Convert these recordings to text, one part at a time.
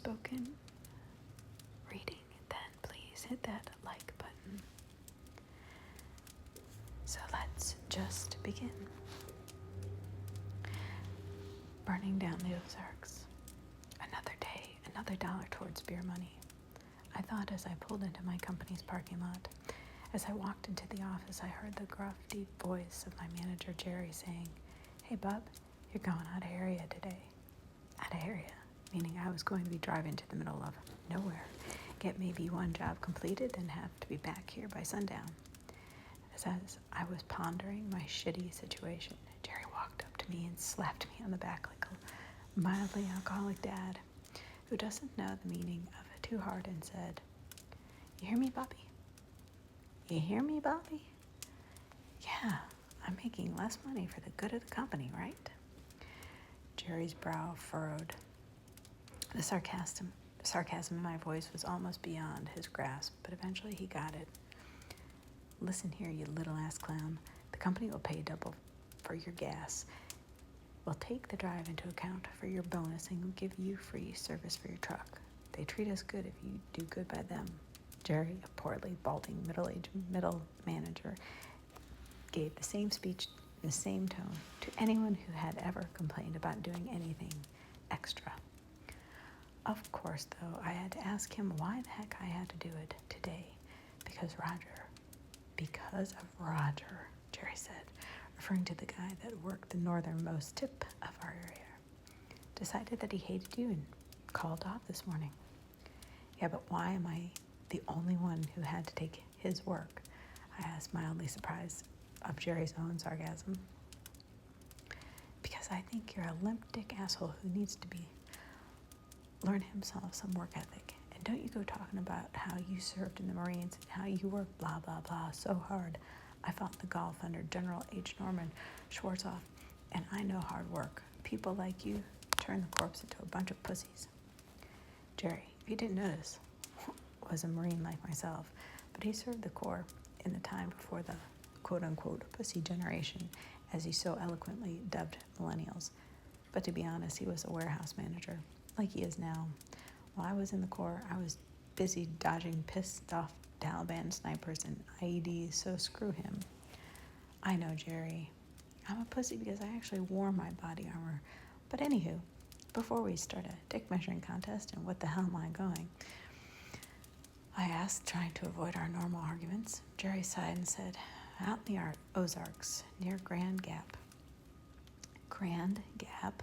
spoken reading, then please hit that like button. So let's just begin. Burning down the Ozarks. Another day, another dollar towards beer money. I thought as I pulled into my company's parking lot. As I walked into the office, I heard the gruff, deep voice of my manager, Jerry, saying, "Hey, bub, you're going out of area today." Out of area, meaning I was going to be driving to the middle of nowhere, get maybe one job completed, and have to be back here by sundown. As I was pondering my shitty situation, Jerry walked up to me and slapped me on the back like a mildly alcoholic dad who doesn't know the meaning of it too hard and said, "You hear me, Bobby? You hear me, Bobby? Yeah, I'm making less money for the good of the company, right?" Jerry's brow furrowed. The sarcasm in my voice was almost beyond his grasp, but eventually he got it. "Listen here, you little ass clown. The company will pay double for your gas. We'll take the drive into account for your bonus and we'll give you free service for your truck. They treat us good if you do good by them." Jerry, a portly, balding, middle-aged middle manager, gave the same speech in the same tone to anyone who had ever complained about doing anything extra. Of course, though, I had to ask him why the heck I had to do it today. Because of Roger, Jerry said, referring to the guy that worked the northernmost tip of our area, decided that he hated you and called off this morning. Yeah, but why am I the only one who had to take his work? I asked, mildly surprised of Jerry's own sarcasm. Because I think you're a limp dick asshole who needs to learn himself some work ethic. And don't you go talking about how you served in the Marines and how you worked blah, blah, blah so hard. I fought in the Gulf under General H. Norman Schwarzkopf, and I know hard work. People like you turn the corpse into a bunch of pussies. Jerry, if you didn't notice, was a Marine like myself, but he served the Corps in the time before the quote-unquote pussy generation, as he so eloquently dubbed millennials. But to be honest, he was a warehouse manager, like he is now. While I was in the Corps, I was busy dodging pissed-off Taliban snipers and IEDs, so screw him. I know, Jerry. I'm a pussy because I actually wore my body armor. But anywho, before we start a dick measuring contest, and what the hell am I going? I asked, trying to avoid our normal arguments. Jerry sighed and said, "Out in the Ozarks, near Grand Gap." Grand Gap?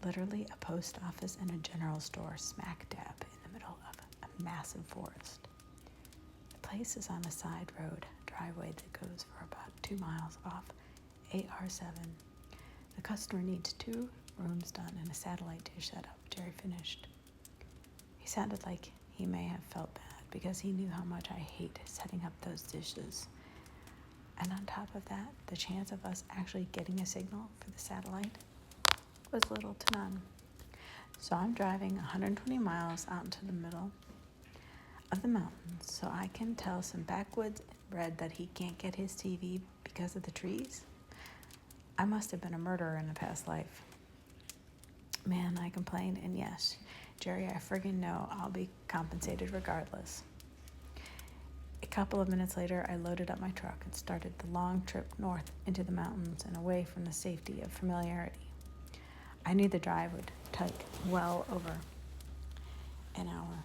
Literally a post office and a general store smack dab in the middle of a massive forest. The place is on a side road, driveway that goes for about 2 miles off AR7. The customer needs 2 rooms done and a satellite dish set up. Jerry finished. He sounded like he may have felt bad because he knew how much I hate setting up those dishes. And on top of that, the chance of us actually getting a signal for the satellite was little to none. So I'm driving 120 miles out into the middle of the mountains so I can tell some backwoods inbred that he can't get his TV because of the trees. I must have been a murderer in a past life. Man, I complained, and yes, Jerry, I friggin' know I'll be compensated regardless. A couple of minutes later, I loaded up my truck and started the long trip north into the mountains and away from the safety of familiarity. I knew the drive would take well over an hour.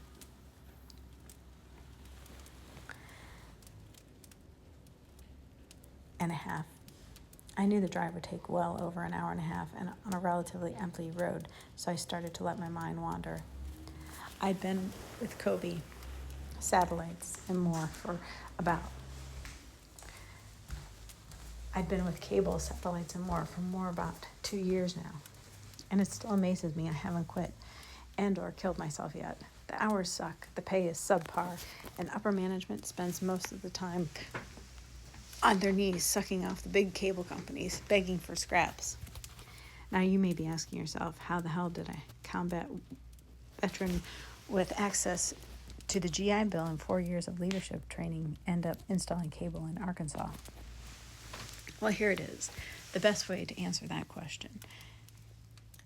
And a half. I knew the drive would take well over an hour and a half and on a relatively empty road, so I started to let my mind wander. I'd been with Kobe, satellites, and more for about... I'd been with cable, satellites, and more for about 2 years now. And it still amazes me I haven't quit and or killed myself yet. The hours suck, the pay is subpar, and upper management spends most of the time on their knees sucking off the big cable companies, begging for scraps. Now you may be asking yourself, how the hell did a combat veteran with access to the GI Bill and 4 years of leadership training end up installing cable in Arkansas? Well, here it is, the best way to answer that question.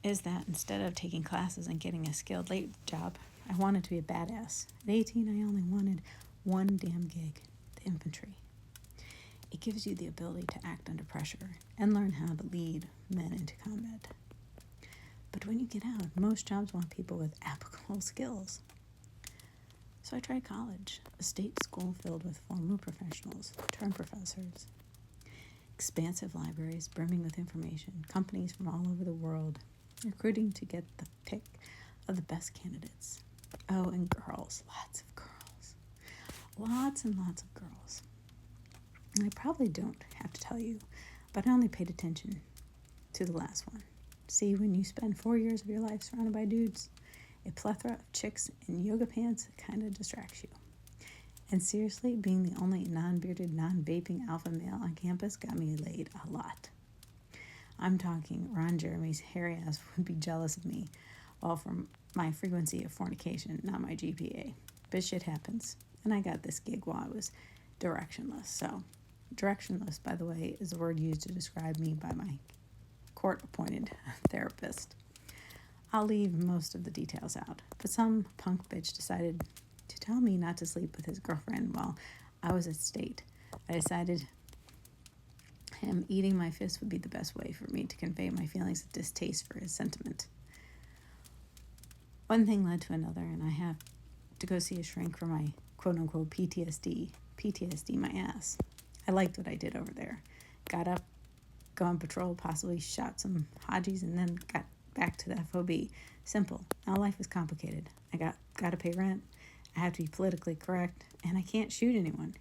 is that instead of taking classes and getting a skilled late job, I wanted to be a badass. At 18, I only wanted one damn gig, the infantry. It gives you the ability to act under pressure and learn how to lead men into combat. But when you get out, most jobs want people with applicable skills. So I tried college, a state school filled with former professionals, term professors, expansive libraries brimming with information, companies from all over the world, recruiting to get the pick of the best candidates. Oh, and girls, lots of girls. Lots and lots of girls. And I probably don't have to tell you, but I only paid attention to the last one. See, when you spend 4 years of your life surrounded by dudes, a plethora of chicks in yoga pants kind of distracts you. And seriously, being the only non-bearded, non-vaping alpha male on campus got me laid a lot. I'm talking Ron Jeremy's hairy ass would be jealous of me, all from my frequency of fornication, not my GPA. But shit happens, and I got this gig while I was directionless. So, directionless, by the way, is the word used to describe me by my court-appointed therapist. I'll leave most of the details out, but some punk bitch decided to tell me not to sleep with his girlfriend while I was at state. I decided him eating my fist would be the best way for me to convey my feelings of distaste for his sentiment. One thing led to another, and I have to go see a shrink for my quote-unquote PTSD my ass. I liked what I did over there. Got up, go on patrol, possibly shot some Hajis, and then got back to the FOB. Simple. Now life is complicated. I got to pay rent. I have to be politically correct, and I can't shoot anyone.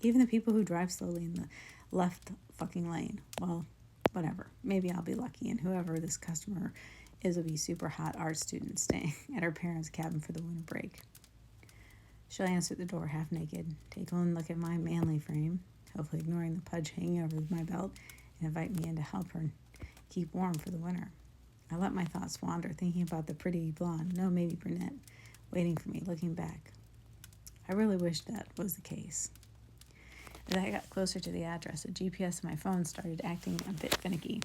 Even the people who drive slowly in the left fucking lane. Well, whatever. Maybe I'll be lucky, and whoever this customer is will be super hot art student staying at her parents' cabin for the winter break. She'll answer the door half naked, take one look at my manly frame, hopefully ignoring the pudge hanging over my belt, and invite me in to help her keep warm for the winter. I let my thoughts wander, thinking about the pretty blonde, no, maybe brunette, waiting for me, looking back. I really wish that was the case. As I got closer to the address, the GPS on my phone started acting a bit finicky.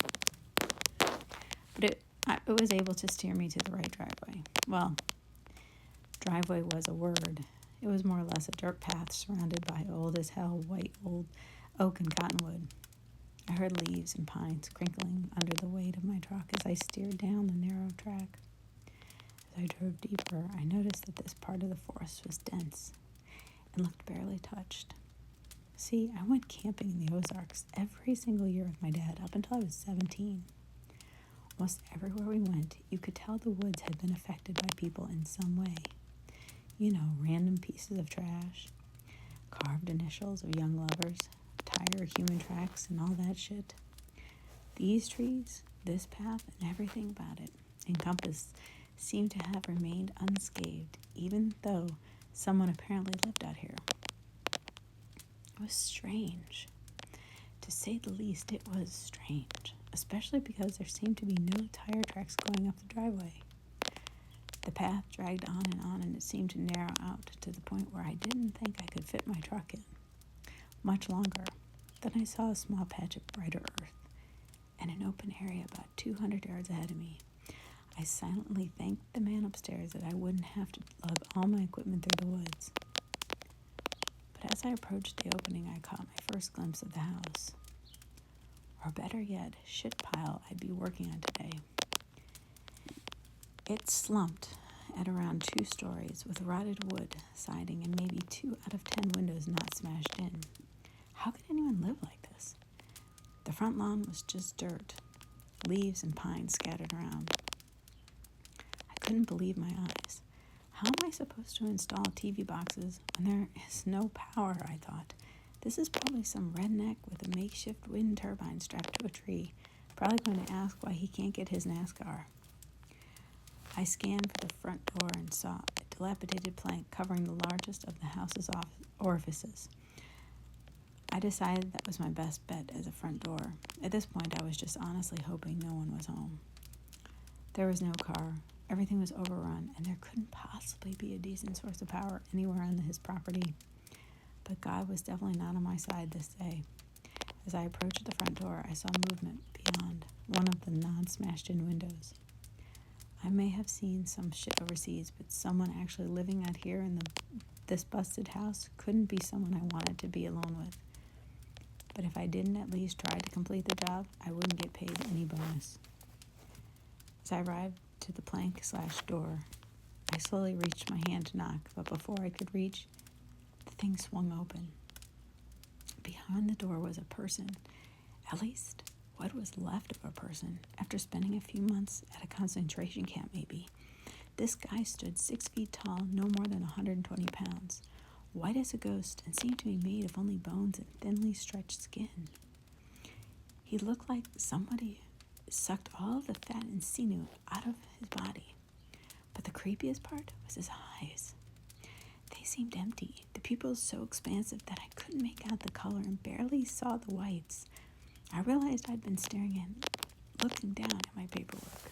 But it was able to steer me to the right driveway. Well, driveway was a word. It was more or less a dirt path surrounded by old as hell white old oak and cottonwood. I heard leaves and pines crinkling under the weight of my truck as I steered down the narrow track. As I drove deeper, I noticed that this part of the forest was dense and looked barely touched. See, I went camping in the Ozarks every single year with my dad up until I was 17. Almost everywhere we went, you could tell the woods had been affected by people in some way. You know, random pieces of trash, carved initials of young lovers, tire human tracks, and all that shit. These trees, this path, and everything about it encompassed seemed to have remained unscathed, even though someone apparently lived out here. It was strange. To say the least, it was strange, especially because there seemed to be no tire tracks going up the driveway. The path dragged on, and it seemed to narrow out to the point where I didn't think I could fit my truck in. Much longer. Then I saw a small patch of brighter earth and an open area about 200 yards ahead of me. I silently thanked the man upstairs that I wouldn't have to lug all my equipment through the woods. But as I approached the opening, I caught my first glimpse of the house. Or better yet, shit pile I'd be working on today. It slumped at around 2 stories with rotted wood siding and maybe 2 out of 10 windows not smashed in. How could anyone live like this? The front lawn was just dirt, leaves and pines scattered around. I couldn't believe my eyes. How am I supposed to install TV boxes when there is no power, I thought. This is probably some redneck with a makeshift wind turbine strapped to a tree, probably going to ask why he can't get his NASCAR. I scanned for the front door and saw a dilapidated plank covering the largest of the house's orifices. I decided that was my best bet as a front door. At this point, I was just honestly hoping no one was home. There was no car. Everything was overrun, and there couldn't possibly be a decent source of power anywhere on his property. But God was definitely not on my side this day. As I approached the front door, I saw movement beyond one of the non-smashed-in windows. I may have seen some shit overseas, but someone actually living out here in this busted house couldn't be someone I wanted to be alone with. But if I didn't at least try to complete the job, I wouldn't get paid any bonus. As I arrived to the plank/door, I slowly reached my hand to knock, but before I could reach, the thing swung open. Behind the door was a person, at least what was left of a person, after spending a few months at a concentration camp maybe. This guy stood 6 feet tall, no more than 120 pounds, white as a ghost, and seemed to be made of only bones and thinly stretched skin. He looked like somebody sucked all of the fat and sinew out of his body. But the creepiest part was his eyes. They seemed empty, the pupils so expansive that I couldn't make out the color and barely saw the whites. I realized I'd been staring at, looking down at my paperwork.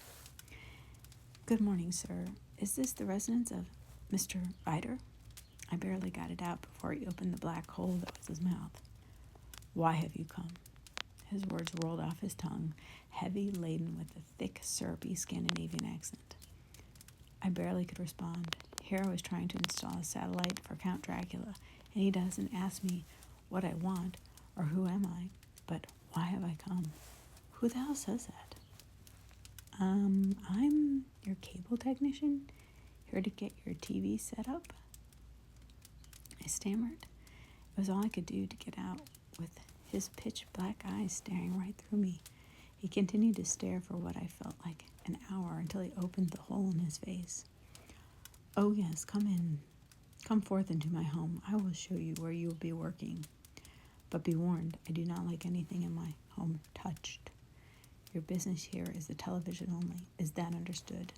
"Good morning, sir. Is this the residence of Mr. Vider?" I barely got it out before he opened the black hole that was his mouth. "Why have you come?" His words rolled off his tongue, heavy, laden with a thick, syrupy Scandinavian accent. I barely could respond. Here I was trying to install a satellite for Count Dracula, and he doesn't ask me what I want or who am I, but why have I come? Who the hell says that? I'm your cable technician, here to get your TV set up." I stammered. It was all I could do to get out, with his pitch black eyes staring right through me. He continued to stare for what I felt like an hour until he opened the hole in his face. "Oh yes, come in. Come forth into my home. I will show you where you will be working. But be warned, I do not like anything in my home touched. Your business here is the television only. Is that understood?"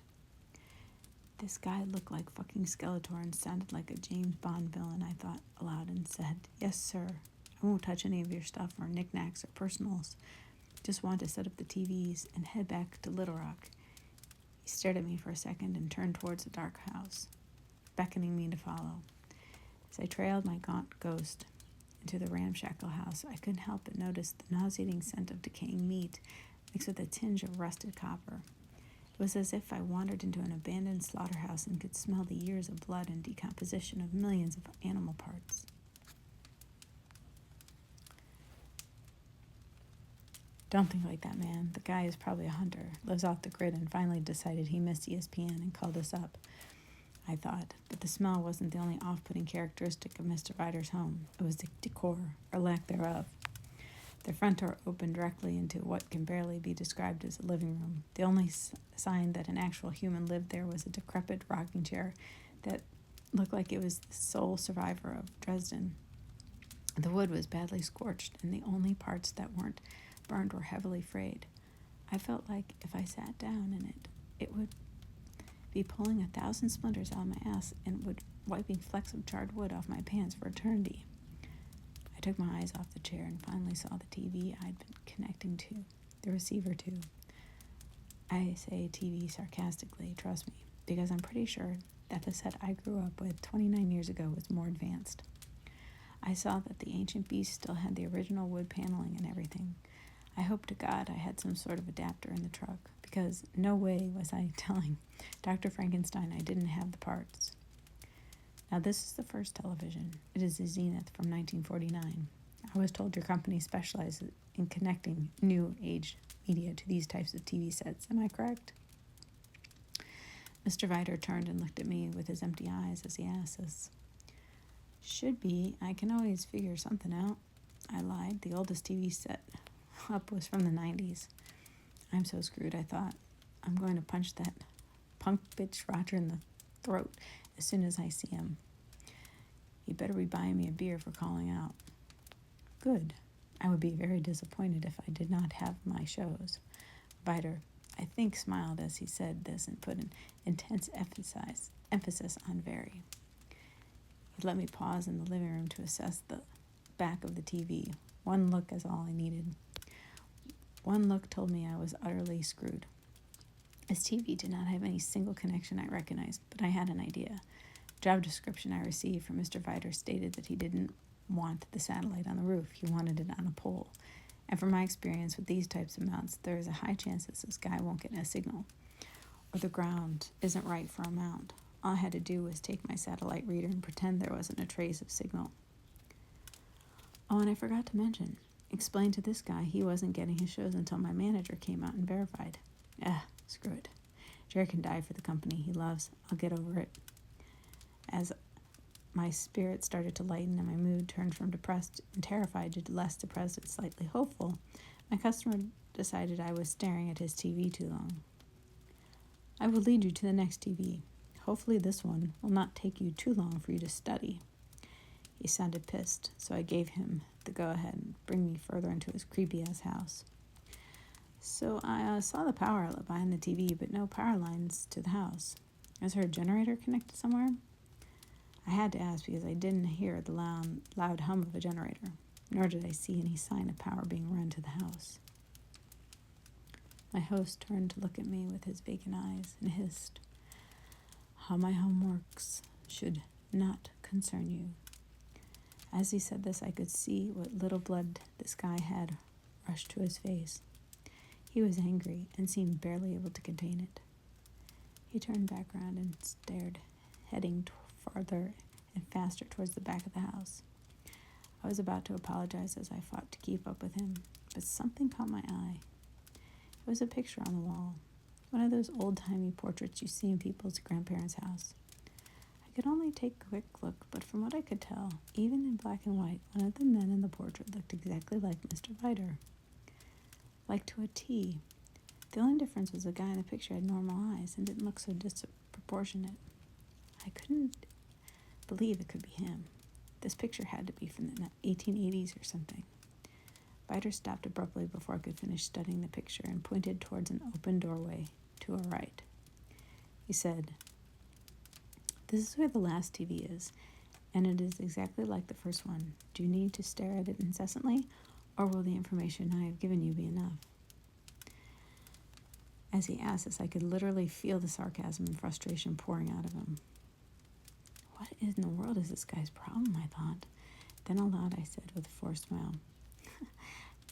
This guy looked like fucking Skeletor and sounded like a James Bond villain, I thought aloud, and said, "Yes, sir. I won't touch any of your stuff or knickknacks or personals. Just want to set up the TVs and head back to Little Rock." He stared at me for a second and turned towards the dark house, beckoning me to follow. As I trailed my gaunt ghost into the ramshackle house, I couldn't help but notice the nauseating scent of decaying meat mixed with a tinge of rusted copper. It was as if I wandered into an abandoned slaughterhouse and could smell the years of blood and decomposition of millions of animal parts. "Don't think like that, man. The guy is probably a hunter, lives off the grid, and finally decided he missed ESPN and called us up," I thought. But the smell wasn't the only off-putting characteristic of Mr. Vider's home. It was the decor, or lack thereof. The front door opened directly into what can barely be described as a living room. The only sign that an actual human lived there was a decrepit rocking chair that looked like it was the sole survivor of Dresden. The wood was badly scorched, and the only parts that weren't burned were heavily frayed. I felt like if I sat down in it, it would be pulling 1,000 splinters out of my ass and would wiping flecks of charred wood off my pants for eternity. I took my eyes off the chair and finally saw the TV I'd been connecting to, the receiver to. I say TV sarcastically, trust me, because I'm pretty sure that the set I grew up with 29 years ago was more advanced. I saw that the ancient beast still had the original wood paneling and everything. I hope to God I had some sort of adapter in the truck, because no way was I telling Dr. Frankenstein I didn't have the parts. Now this is the first television. It is a Zenith from 1949. I was told your company specializes in connecting new age media to these types of TV sets. Am I correct? Mr. Vider turned and looked at me with his empty eyes as he asked us. "Should be. I can always figure something out." I lied. The oldest TV set up was from the 90s. I'm so screwed, I thought. I'm going to punch that punk bitch Roger in the throat as soon as I see him. He better be buying me a beer for calling out. Good. I would be very disappointed if I did not have my shows. Vider, I think, smiled as he said this and put an intense emphasis on very. He let me pause in the living room to assess the back of the TV. One look is all I needed. One look told me I was utterly screwed. His TV did not have any single connection I recognized, but I had an idea. Job description I received from Mr. Vider stated that he didn't want the satellite on the roof. He wanted it on a pole. And from my experience with these types of mounts, there is a high chance that this guy won't get a signal. or the ground isn't right for a mount. All I had to do was take my satellite reader and pretend there wasn't a trace of signal. Oh, and I forgot to mention, explain to this guy he wasn't getting his shows until my manager came out and verified. Screw it. Jerry can die for the company he loves. I'll get over it. As my spirit started to lighten and my mood turned from depressed and terrified to less depressed and slightly hopeful, my customer decided I was staring at his TV too long. I will lead you to the next TV. Hopefully this one will not take you too long for you to study. He sounded pissed, so I gave him the go-ahead and bring me further into his creepy-ass house. So I saw the power outlet behind the TV, but no power lines to the house. Is there a generator connected somewhere? I had to ask because I didn't hear the loud hum of a generator, nor did I see any sign of power being run to the house. My host turned to look at me with his vacant eyes and hissed, "How my home works should not concern you." As he said this, I could see what little blood this guy had rushed to his face. He was angry and seemed barely able to contain it. He turned back around and stared, heading farther and faster towards the back of the house. I was about to apologize as I fought to keep up with him, but something caught my eye. It was a picture on the wall, one of those old-timey portraits you see in people's grandparents' house. I could only take a quick look, but from what I could tell, even in black and white, one of the men in the portrait looked exactly like Mr. Viter. Like to a T. The only difference was the guy in the picture had normal eyes and didn't look so disproportionate. I couldn't believe it could be him. This picture had to be from the 1880s or something. Viter stopped abruptly before I could finish studying the picture and pointed towards an open doorway to our right. He said, "This is where the last TV is, and it is exactly like the first one. Do you need to stare at it incessantly, or will the information I have given you be enough?" As he asked this, I could literally feel the sarcasm and frustration pouring out of him. What in the world is this guy's problem, I thought. Then aloud I said with a forced smile,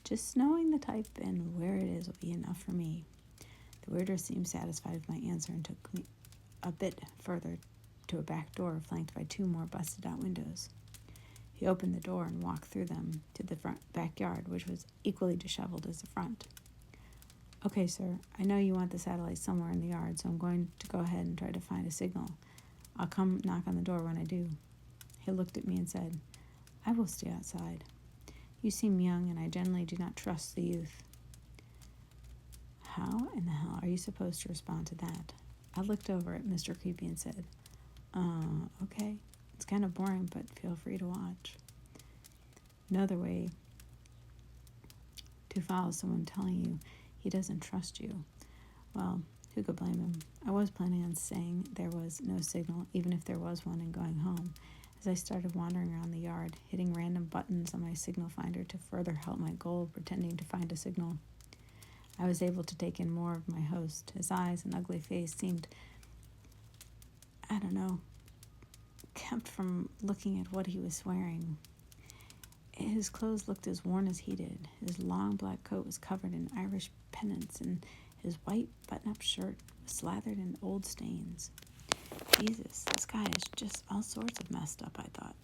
"Just knowing the type and where it is will be enough for me." The waiter seemed satisfied with my answer and took me a bit further to a back door flanked by two more busted-out windows. He opened the door and walked through them to the front backyard, which was equally disheveled as the front. "Okay, sir, I know you want the satellite somewhere in the yard, so I'm going to go ahead and try to find a signal. I'll come knock on the door when I do." He looked at me and said, "I will stay outside. You seem young, and I generally do not trust the youth." How in the hell are you supposed to respond to that? I looked over at Mr. Creepy and said, "Okay. It's kind of boring, but feel free to watch." No other way to follow someone telling you he doesn't trust you. Well, who could blame him? I was planning on saying there was no signal, even if there was one, and going home, as I started wandering around the yard, hitting random buttons on my signal finder to further help my goal of pretending to find a signal. I was able to take in more of my host. His eyes and ugly face seemed, kept from looking at what he was wearing. His clothes looked as worn as he did. His long black coat was covered in Irish pennants, and his white button-up shirt was slathered in old stains. Jesus, this guy is just all sorts of messed up, I thought.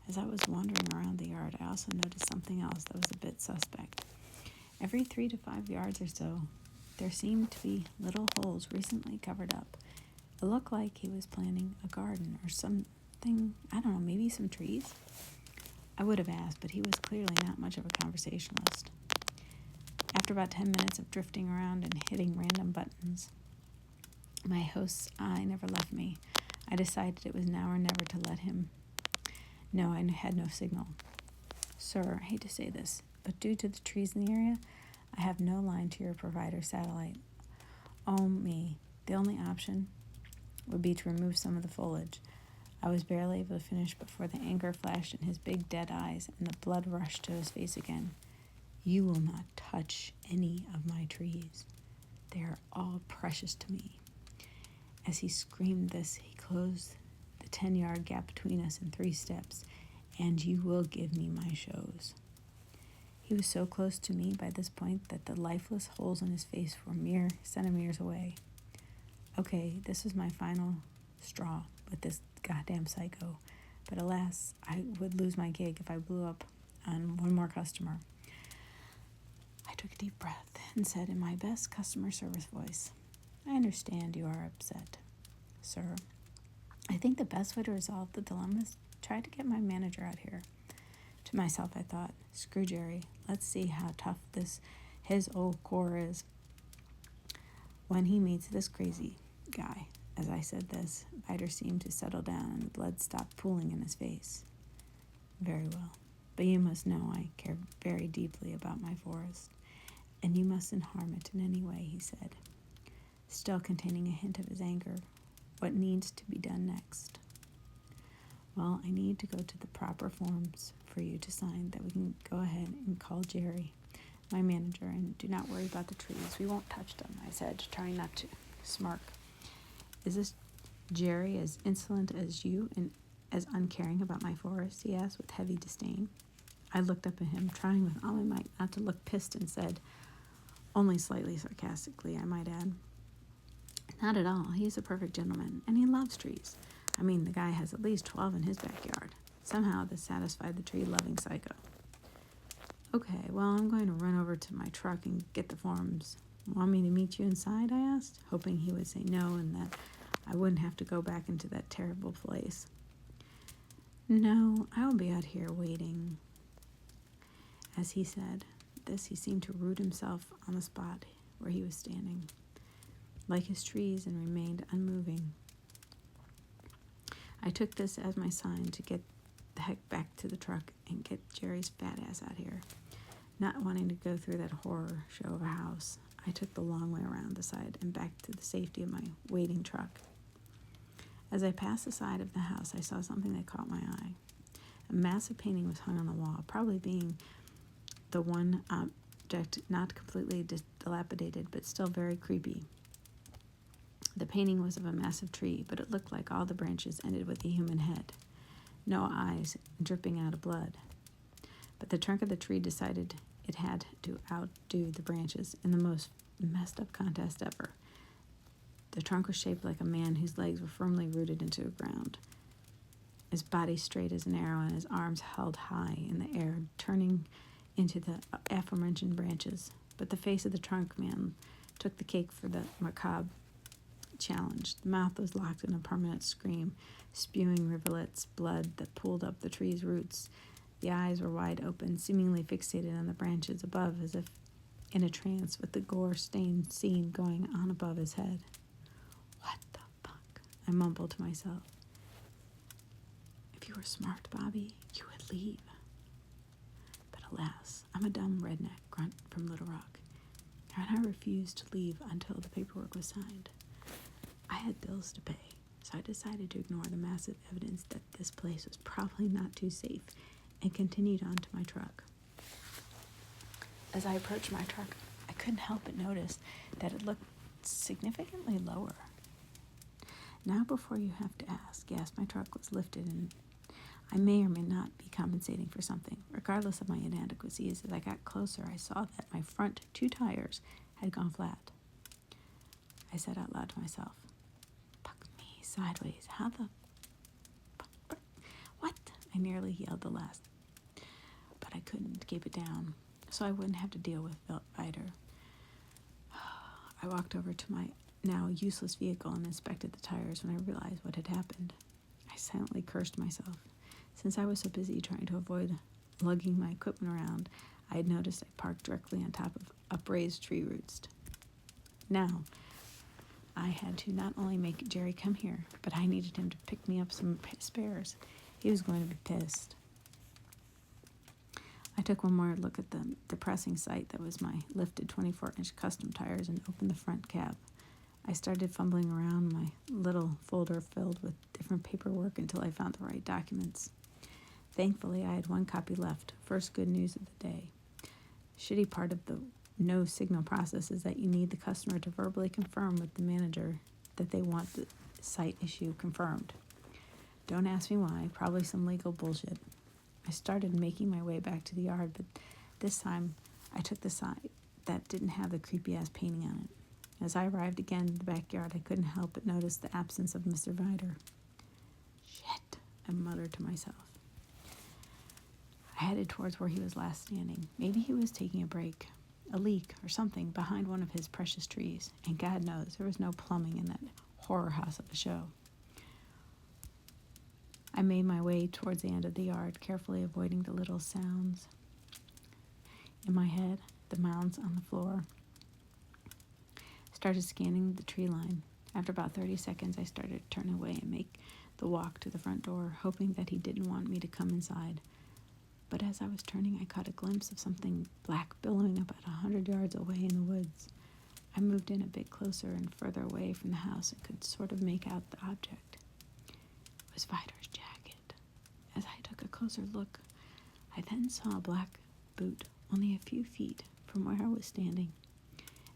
As I was wandering around the yard, I also noticed something else that was a bit suspect. Every 3 to 5 yards or so, there seemed to be little holes recently covered up. It looked like he was planting a garden or something, maybe some trees. I would have asked, but he was clearly not much of a conversationalist. After about 10 minutes of drifting around and hitting random buttons, my host's eye never left me. I decided it was now or never to let him know I had no signal. "Sir, I hate to say this, but due to the trees in the area, I have no line to your provider satellite. Oh me, the only option would be to remove some of the foliage." I was barely able to finish before the anger flashed in his big dead eyes and the blood rushed to his face again. "You will not touch any of my trees. They are all precious to me." As he screamed this, he closed the 10-yard gap between us in 3 steps. "And you will give me my shows." He was so close to me by this point that the lifeless holes in his face were mere centimeters away. Okay, this was my final straw with this goddamn psycho. But alas, I would lose my gig if I blew up on one more customer. I took a deep breath and said in my best customer service voice, I understand you are upset, sir. I think the best way to resolve the dilemma is try to get my manager out here. To myself, I thought, screw Jerry. Let's see how tough his old core is when he meets this crazy guy. As I said this, Biter seemed to settle down and the blood stopped pooling in his face. Very well, but you must know I care very deeply about my forest, and you mustn't harm it in any way, he said, still containing a hint of his anger. What needs to be done next? Well, I need to go to the proper forms for you to sign that we can go ahead and call Jerry, my manager, and do not worry about the trees. We won't touch them, I said, trying not to smirk. Is this Jerry as insolent as you and as uncaring about my forest? He asked with heavy disdain. I looked up at him, trying with all my might not to look pissed, and said, only slightly sarcastically, I might add, not at all. He's a perfect gentleman, and he loves trees. I mean, the guy has at least 12 in his backyard. Somehow this satisfied the tree-loving psycho. Okay, well, I'm going to run over to my truck and get the forms. Want me to meet you inside? I asked, hoping he would say no and that I wouldn't have to go back into that terrible place. No, I will be out here waiting. As he said this, he seemed to root himself on the spot where he was standing, like his trees, and remained unmoving. I took this as my sign to get the heck back to the truck and get Jerry's fat ass out here. Not wanting to go through that horror show of a house, I took the long way around the side and back to the safety of my waiting truck. As I passed the side of the house, I saw something that caught my eye. A massive painting was hung on the wall, probably being the one object not completely dilapidated, but still very creepy. The painting was of a massive tree, but it looked like all the branches ended with a human head. No eyes, dripping out of blood. But the trunk of the tree decided it had to outdo the branches in the most messed up contest ever. The trunk was shaped like a man whose legs were firmly rooted into the ground, his body straight as an arrow and his arms held high in the air, turning into the aforementioned branches. But the face of the trunk man took the cake for the macabre challenge. The mouth was locked in a permanent scream, spewing rivulets of blood that pooled up the tree's roots. The eyes were wide open, seemingly fixated on the branches above, as if in a trance, with the gore-stained scene going on above his head. What the fuck? I mumbled to myself. If you were smart, Bobby, you would leave. But alas, I'm a dumb redneck grunt from Little Rock, and I refused to leave until the paperwork was signed. I had bills to pay, so I decided to ignore the massive evidence that this place was probably not too safe and continued on to my truck. As I approached my truck, I couldn't help but notice that it looked significantly lower. Now, before you have to ask, yes, my truck was lifted, and I may or may not be compensating for something. Regardless of my inadequacies, as I got closer, I saw that my front 2 tires had gone flat. I said out loud to myself, "Fuck me sideways. How the fuck? What?" I nearly yelled the last, but I couldn't keep it down, so I wouldn't have to deal with Biter. I walked over to my now useless vehicle and inspected the tires when I realized what had happened. I silently cursed myself. Since I was so busy trying to avoid lugging my equipment around, I had noticed I parked directly on top of upraised tree roots. Now, I had to not only make Jerry come here, but I needed him to pick me up some spares. He was going to be pissed. I took one more look at the depressing sight that was my lifted 24-inch custom tires and opened the front cab. I started fumbling around my little folder filled with different paperwork until I found the right documents. Thankfully, I had one copy left. First good news of the day. Shitty part of the no signal process is that you need the customer to verbally confirm with the manager that they want the site issue confirmed. Don't ask me why, probably some legal bullshit. I started making my way back to the yard, but this time I took the side that didn't have the creepy-ass painting on it. As I arrived again in the backyard, I couldn't help but notice the absence of Mr. Vider. Shit, I muttered to myself. I headed towards where he was last standing. Maybe he was taking a break, a leak, or something behind one of his precious trees. And God knows there was no plumbing in that horror house of a show. I made my way towards the end of the yard, carefully avoiding the little sounds in my head, the mounds on the floor. Started scanning the tree line. After about 30 seconds, I started to turn away and make the walk to the front door, hoping that he didn't want me to come inside. But as I was turning, I caught a glimpse of something black billowing about 100 yards away in the woods. I moved in a bit closer and further away from the house and could sort of make out the object. It was Vider's jacket. As I took a closer look, I then saw a black boot only a few feet from where I was standing,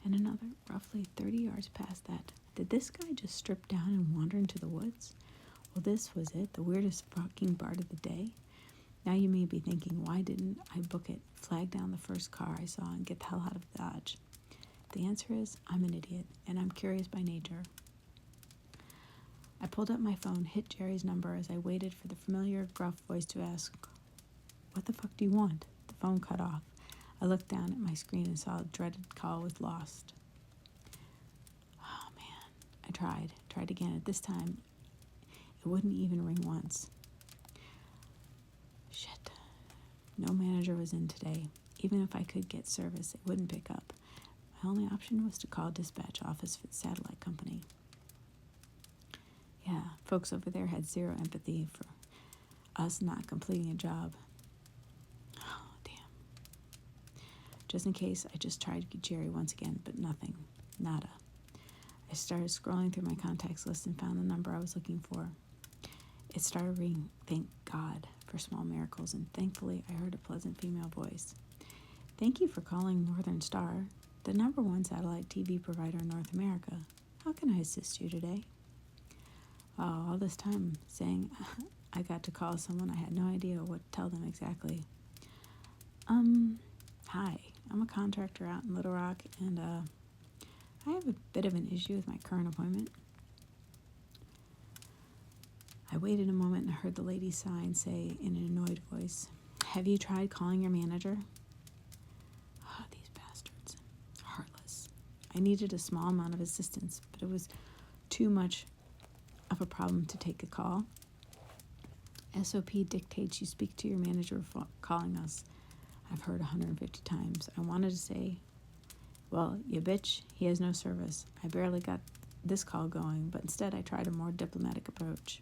and another roughly 30 yards past that. Did this guy just strip down and wander into the woods? Well, this was it, the weirdest fucking part of the day. Now you may be thinking, why didn't I book it, flag down the first car I saw, and get the hell out of Dodge? The answer is, I'm an idiot, and I'm curious by nature. I pulled up my phone, hit Jerry's number as I waited for the familiar gruff voice to ask, "What the fuck do you want?" The phone cut off. I looked down at my screen and saw a dreaded call with lost. Oh man, I tried again. At this time, it wouldn't even ring once. Shit. No manager was in today. Even if I could get service, it wouldn't pick up. My only option was to call dispatch office for the satellite company. Yeah, folks over there had zero empathy for us not completing a job. Oh, damn. Just in case, I just tried to get Jerry once again, but nothing. Nada. I started scrolling through my contacts list and found the number I was looking for. It started ringing, thank God for small miracles, and thankfully I heard a pleasant female voice. "Thank you for calling Northern Star, the #1 satellite TV provider in North America. How can I assist you today?" Oh, all this time saying I got to call someone, I had no idea what to tell them exactly. Hi, I'm a contractor out in Little Rock, and I have a bit of an issue with my current appointment. I waited a moment and heard the lady sigh and say in an annoyed voice, "Have you tried calling your manager?" Oh, these bastards. Heartless. I needed a small amount of assistance, but it was too much of a problem to take a call. SOP dictates you speak to your manager before calling us. I've heard 150 times. I wanted to say, "Well, you bitch, he has no service." I barely got this call going, but instead I tried a more diplomatic approach.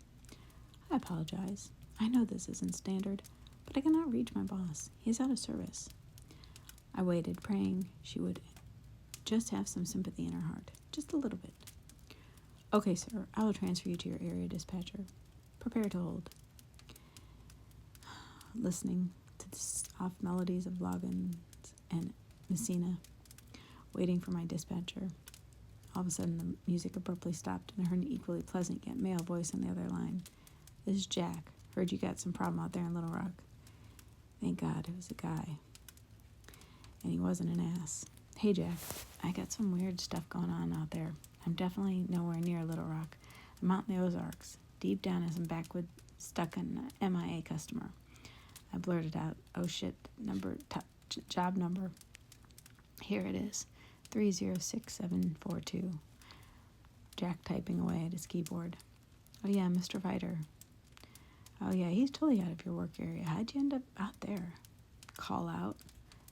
"I apologize. I know this isn't standard, but I cannot reach my boss. He is out of service." I waited, praying she would just have some sympathy in her heart. Just a little bit. "Okay, sir, I will transfer you to your area dispatcher. Prepare to hold." Listening to the soft melodies of Loggins and Messina, waiting for my dispatcher. All of a sudden, the music abruptly stopped, and I heard an equally pleasant yet male voice on the other line. "This is Jack. Heard you got some problem out there in Little Rock." Thank God it was a guy. And he wasn't an ass. "Hey, Jack, I got some weird stuff going on out there. I'm definitely nowhere near Little Rock. I'm out in the Ozarks, deep down in some backwoods, stuck in an MIA customer." I blurted out, "Oh shit, job number. Here it is, 306742. Jack typing away at his keyboard. "Oh yeah, Mr. Vider. Oh yeah, he's totally out of your work area. How'd you end up out there?" "Call out,"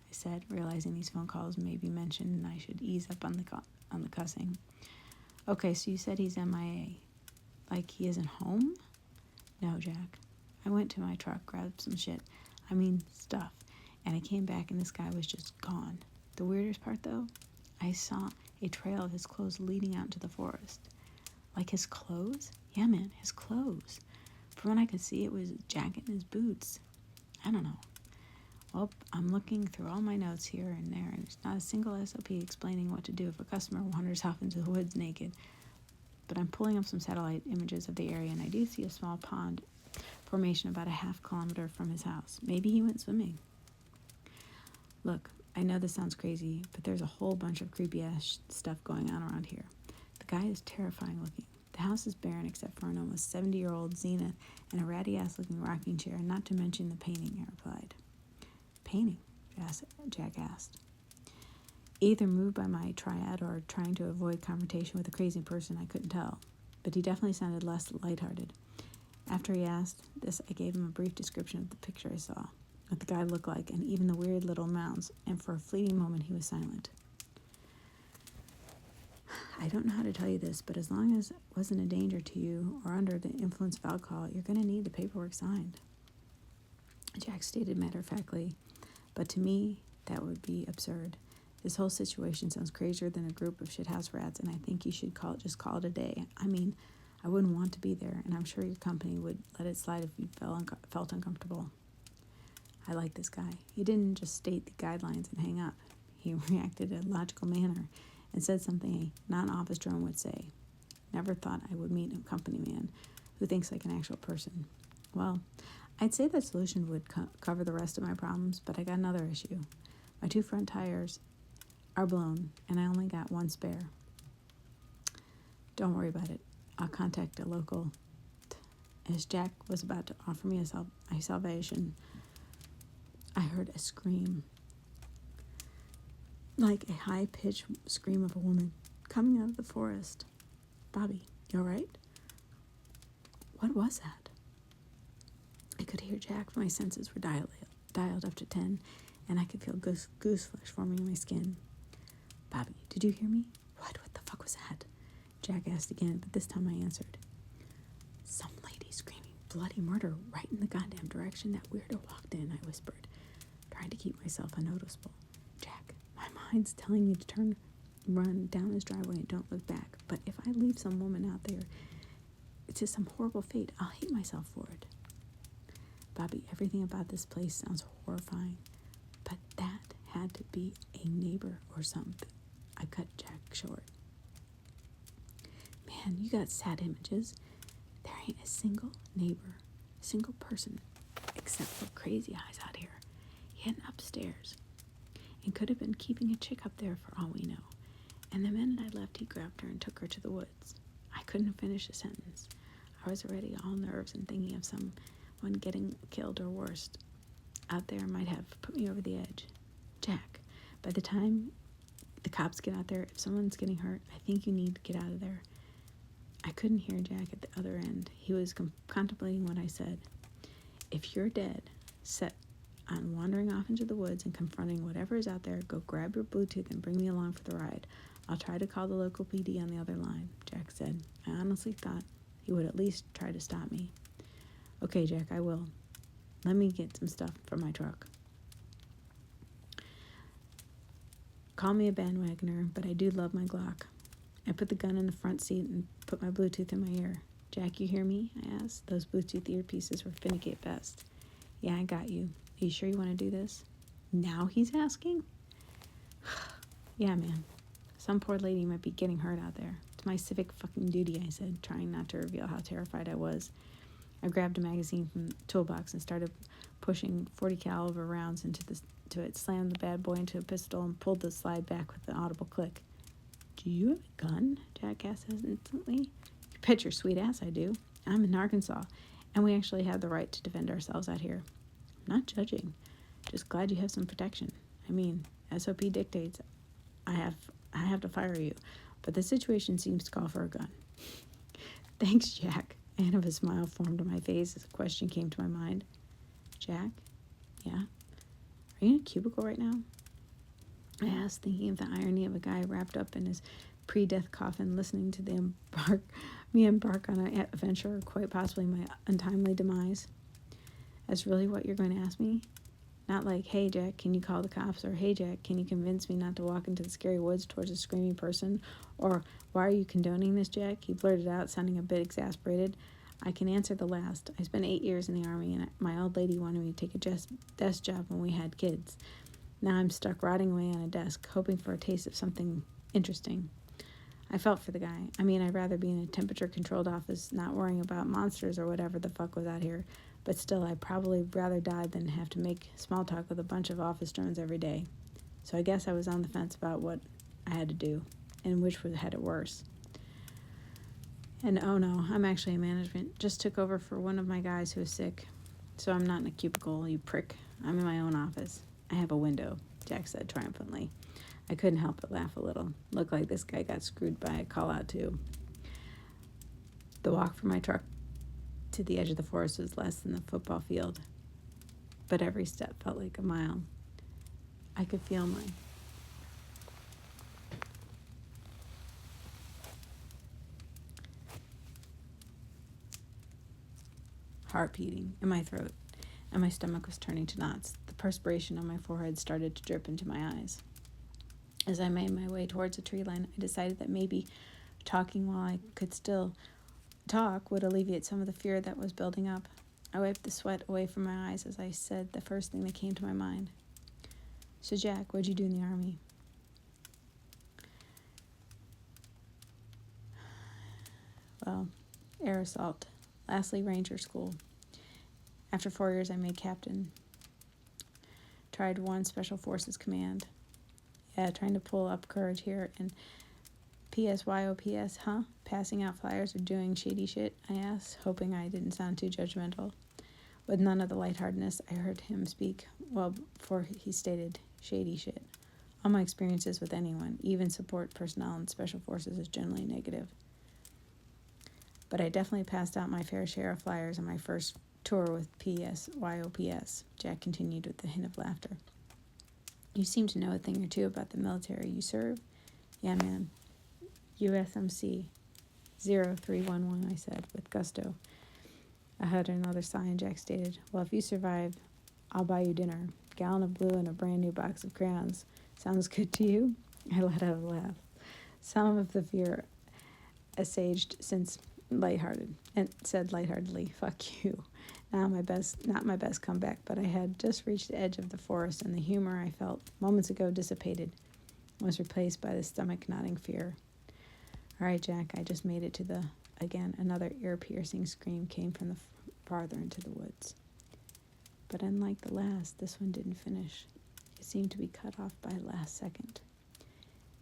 I said, realizing these phone calls may be mentioned and I should ease up on the cussing. "Okay, so you said he's MIA. Like he isn't home?" "No, Jack. I went to my truck, grabbed some stuff, and I came back and this guy was just gone. The weirdest part, though, I saw a trail of his clothes leading out into the forest." "Like his clothes?" "Yeah, man, his clothes. From what I could see, it was his jacket and his boots. I don't know. Well, I'm looking through all my notes here and there, and there's not a single SOP explaining what to do if a customer wanders off into the woods naked. But I'm pulling up some satellite images of the area, and I do see a small pond formation about a half kilometer from his house. Maybe he went swimming." Look, I know this sounds crazy, but there's a whole bunch of creepy-ass stuff going on around here. The guy is terrifying looking. The house is barren except for an almost 70-year-old zenith and a ratty-ass looking rocking chair, not to mention the painting, I replied. Painting? Jack asked. Either moved by my triad or trying to avoid confrontation with a crazy person, I couldn't tell. But he definitely sounded less lighthearted. After he asked this, I gave him a brief description of the picture I saw, what the guy looked like, and even the weird little mounds, and for a fleeting moment he was silent. I don't know how to tell you this, but as long as it wasn't a danger to you or under the influence of alcohol, you're going to need the paperwork signed. Jack stated matter-of-factly, but to me, that would be absurd. This whole situation sounds crazier than a group of shithouse rats, and I think you should just call it a day. I mean, I wouldn't want to be there, and I'm sure your company would let it slide if you felt uncomfortable. I like this guy. He didn't just state the guidelines and hang up. He reacted in a logical manner and said something a non-office drone would say. Never thought I would meet a company man who thinks like an actual person. Well, I'd say that solution would cover the rest of my problems, but I got another issue. My 2 front tires are blown, and I only got 1 spare. Don't worry about it. I'll contact a local. As Jack was about to offer me a salvation, I heard a scream, like a high-pitched scream of a woman coming out of the forest. Bobby, you all right? What was that? I could hear Jack, but my senses were dialed up to 10, and I could feel goose flesh forming in my skin. Bobby, did you hear me? What the fuck was that? Jack asked again, but this time I answered. Some lady screaming bloody murder right in the goddamn direction that weirdo walked in, I whispered, trying to keep myself unnoticeable. Jack, my mind's telling me to run down this driveway and don't look back, but if I leave some woman out there, it's just some horrible fate. I'll hate myself for it. Bobby, everything about this place sounds horrifying, but that had to be a neighbor or something. I cut Jack short. Man, you got sad images. There ain't a single neighbor, single person, except for Crazy Eyes out here, hidden upstairs, and could have been keeping a chick up there for all we know. And the minute I left, he grabbed her and took her to the woods. I couldn't finish a sentence. I was already all nerves and thinking of someone getting killed or worse out there might have put me over the edge. Jack, by the time the cops get out there, if someone's getting hurt, I think you need to get out of there. I couldn't hear Jack at the other end. He was contemplating what I said. If you're dead, set on wandering off into the woods and confronting whatever is out there, go grab your Bluetooth and bring me along for the ride. I'll try to call the local PD on the other line, Jack said. I honestly thought he would at least try to stop me. Okay, Jack, I will. Let me get some stuff from my truck. Call me a bandwagoner, but I do love my Glock. I put the gun in the front seat and put my Bluetooth in my ear. Jack, you hear me? I asked. Those Bluetooth earpieces were finicky at best. Yeah, I got you. Are you sure you want to do this? Now he's asking? Yeah, man. Some poor lady might be getting hurt out there. It's my civic fucking duty, I said, trying not to reveal how terrified I was. I grabbed a magazine from the toolbox and started pushing 40 caliber rounds into it, slammed the bad boy into a pistol, and pulled the slide back with an audible click. Do you have a gun? Jack asked hesitantly. You bet your sweet ass I do. I'm in Arkansas, and we actually have the right to defend ourselves out here. I'm not judging. Just glad you have some protection. I mean, SOP dictates I have to fire you, but the situation seems to call for a gun. Thanks, Jack. And of a smile formed on my face as a question came to my mind. Jack? Yeah? Are you in a cubicle right now? I asked, thinking of the irony of a guy wrapped up in his pre-death coffin listening to me embark on an adventure, or quite possibly my untimely demise. That's really what you're going to ask me? Not like, hey, Jack, can you call the cops? Or, hey, Jack, can you convince me not to walk into the scary woods towards a screaming person? Or, why are you condoning this, Jack? He blurted out, sounding a bit exasperated. I can answer the last. I spent 8 years in the Army, and my old lady wanted me to take a desk job when we had kids. Now I'm stuck rotting away on a desk, hoping for a taste of something interesting. I felt for the guy. I mean, I'd rather be in a temperature-controlled office, not worrying about monsters or whatever the fuck was out here. But still, I'd probably rather die than have to make small talk with a bunch of office drones every day. So I guess I was on the fence about what I had to do and which had it worse. And oh no, I'm actually in management. Just took over for one of my guys who is sick. So I'm not in a cubicle, you prick. I'm in my own office. I have a window, Jack said triumphantly. I couldn't help but laugh a little. Looked like this guy got screwed by a call-out too. The walk from my truck to the edge of the forest was less than the football field, but every step felt like a mile. I could feel my heart beating in my throat, and my stomach was turning to knots. The perspiration on my forehead started to drip into my eyes. As I made my way towards a tree line, I decided that maybe talking while I could still talk would alleviate some of the fear that was building up. I wiped the sweat away from my eyes as I said the first thing that came to my mind. So, Jack, what'd you do in the Army? Well, air assault. Lastly, Ranger School. After 4 years, I made captain. Tried one Special Forces command. Yeah, trying to pull up courage here. And PSYOPS, huh? Passing out flyers or doing shady shit? I asked, hoping I didn't sound too judgmental. With none of the lightheartedness, I heard him speak well before he stated shady shit. All my experiences with anyone, even support personnel in Special Forces, is generally negative. But I definitely passed out my fair share of flyers on my first tour with PSYOPS, Jack continued with a hint of laughter. You seem to know a thing or two about the military you serve? Yeah, man. USMC 0311, I said, with gusto. I heard another sigh, and Jack stated, well, if you survive, I'll buy you dinner. Gallon of blue and a brand new box of crayons. Sounds good to you? I let out a laugh. Some of the fear assuaged since lighthearted, and said lightheartedly, fuck you. Not my best comeback, but I had just reached the edge of the forest, and the humor I felt moments ago dissipated, was replaced by the stomach-knotting fear. All right, Jack, I just made it to the... Again, another ear-piercing scream came from the farther into the woods. But unlike the last, this one didn't finish. It seemed to be cut off by the last second.